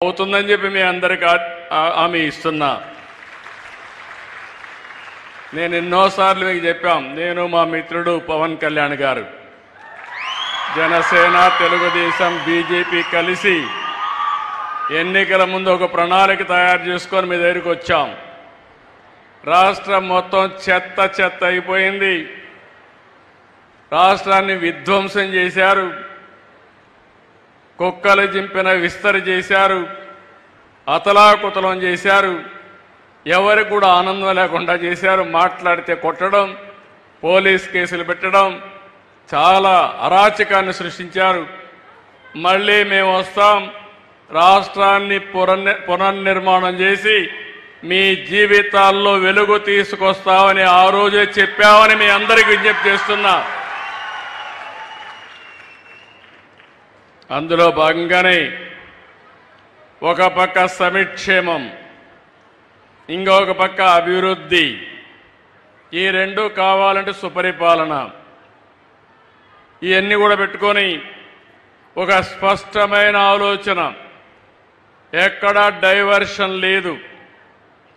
అవుతుందని చెప్పి మీ అందరికీ హామీ ఇస్తున్నా. నేను ఎన్నోసార్లు మీకు చెప్పాం, నేను మా మిత్రుడు పవన్ కళ్యాణ్ గారు జనసేన, తెలుగుదేశం, బీజేపీ కలిసి ఎన్నికల ముందు ఒక ప్రణాళిక తయారు చేసుకొని మీ దగ్గరికి వచ్చాం. రాష్ట్రం మొత్తం చెత్త చెత్త అయిపోయింది. రాష్ట్రాన్ని విధ్వంసం చేశారు. కుక్కలు చింపిన విస్తరి చేశారు. అతలాకుతలం చేశారు. ఎవరికి కూడా ఆనందం లేకుండా చేశారు. మాట్లాడితే కొట్టడం, పోలీస్ కేసులు పెట్టడం, చాలా అరాచకాన్ని సృష్టించారు. మళ్ళీ మేము వస్తాం, రాష్ట్రాన్ని పునర్నిర్మాణం చేసి మీ జీవితాల్లో వెలుగు తీసుకొస్తామని ఆ రోజే చెప్పామని మీ అందరికీ విజ్ఞప్తి చేస్తున్నా. అందులో భాగంగానే ఒక పక్క సంక్షేమం, ఇంకొక పక్క అభివృద్ధి, ఈ రెండు కావాలంటే సుపరిపాలన, ఇవన్నీ కూడా పెట్టుకొని ఒక స్పష్టమైన ఆలోచన, ఎక్కడా డైవర్షన్ లేదు.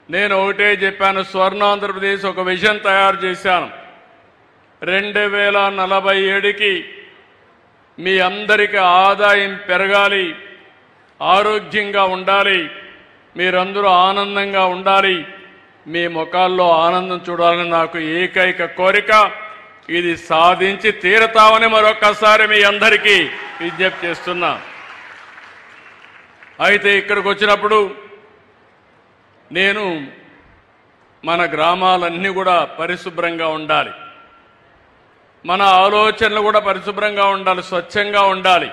నేను ఒకటే చెప్పాను, స్వర్ణాంధ్రప్రదేశ్ ఒక విజన్ తయారు చేశాను. 2047కి మీ అందరికీ ఆదాయం పెరగాలి, ఆరోగ్యంగా ఉండాలి, మీరందరూ ఆనందంగా ఉండాలి, మీ ముఖాల్లో ఆనందం చూడాలని నాకు ఏకైక కోరిక. ఇది సాధించి తీరతామని మరొకసారి మీ అందరికీ విజ్ఞప్తి చేస్తున్నా. అయితే ఇక్కడికి వచ్చినప్పుడు నేను మన గ్రామాలన్నీ కూడా పరిశుభ్రంగా ఉండాలి, మన ఆలోచనలు కూడా పరిశుభ్రంగా ఉండాలి, స్వచ్ఛంగా ఉండాలి.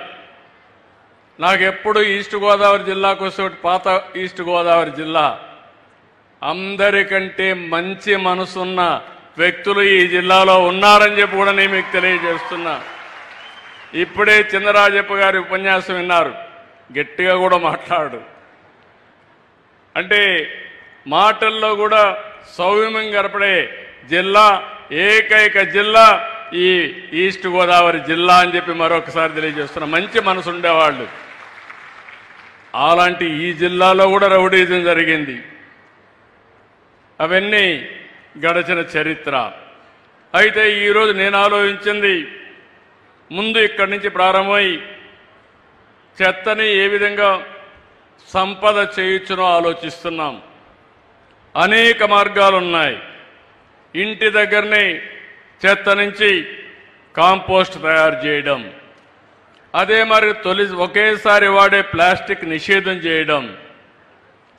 నాకెప్పుడు ఈస్ట్ గోదావరి జిల్లాకు వస్తే, పాత ఈస్ట్ గోదావరి జిల్లా, అందరికంటే మంచి మనసున్న వ్యక్తులు ఈ జిల్లాలో ఉన్నారని చెప్పి కూడా నేను మీకు తెలియజేస్తున్నా. ఇప్పుడే చిన్నరాజప్ప గారి ఉపన్యాసం విన్నారు, గట్టిగా కూడా మాట్లాడు అంటే మాటల్లో కూడా సౌమ్యం గడపడే జిల్లా, ఏకైక జిల్లా ఈ ఈస్ట్ గోదావరి జిల్లా అని చెప్పి మరొకసారి తెలియజేస్తున్నా. మంచి మనసు ఉండేవాళ్ళు. అలాంటి ఈ జిల్లాలో కూడా రౌడీజం జరిగింది. అవన్నీ గడచిన చరిత్ర. అయితే ఈరోజు నేను ఆలోచించింది, ముందు ఇక్కడి నుంచి ప్రారంభమై చెత్తని ఏ విధంగా సంపద చేయొచ్చునో ఆలోచిస్తున్నాం. అనేక మార్గాలు ఉన్నాయి. ఇంటి దగ్గరనే చెత్త నుంచి కాంపోస్ట్ తయారు చేయడం, అదే మరి ఒకేసారి వాడే ప్లాస్టిక్ నిషేధం చేయడం,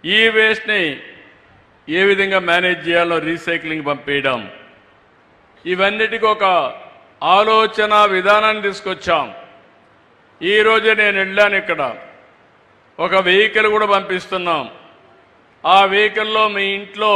ఈ వేస్ట్ని ఏ విధంగా మేనేజ్ చేయాలో రీసైక్లింగ్ పంపేయడం, ఇవన్నిటికీ ఒక ఆలోచన విధానాన్ని తీసుకొచ్చాం. ఈరోజే నేను వెళ్ళాను, ఇక్కడ ఒక వెహికల్ కూడా పంపిస్తున్నాం. ఆ వెహికల్లో మీ ఇంట్లో